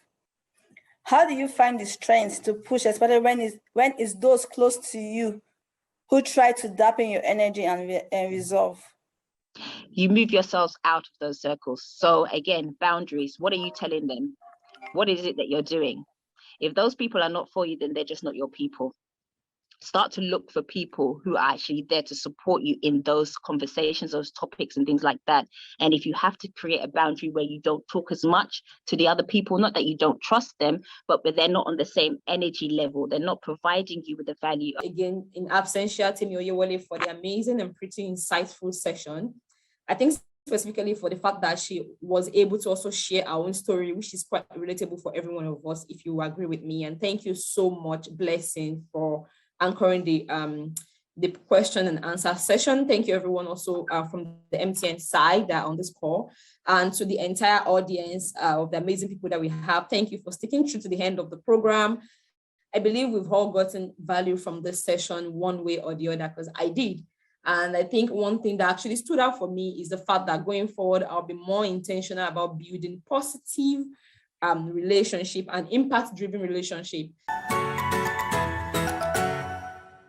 How do you find the strength to push, especially when it's those close to you who try to dampen your energy and resolve? You move yourselves out of those circles. So again, boundaries. What are you telling them? What is it that you're doing? If those people are not for you, then they're just not your people. Start to look for people who are actually there to support you in those conversations, those topics and things like that. And if you have to create a boundary where you don't talk as much to the other people, not that you don't trust them, but they're not on the same energy level. They're not providing you with the value. Again, in absentia, Temi Oyewole for the amazing and pretty insightful session. I think specifically for the fact that she was able to also share our own story, which is quite relatable for every one of us, if you agree with me. And thank you so much, Blessing, for anchoring the question and answer session. Thank you everyone also from the MTN side that on this call, and to the entire audience of the amazing people that we have. Thank you for sticking true to the end of the program. I believe we've all gotten value from this session one way or the other, because I did. And I think one thing that actually stood out for me is the fact that going forward, I'll be more intentional about building positive relationship and impact-driven relationship.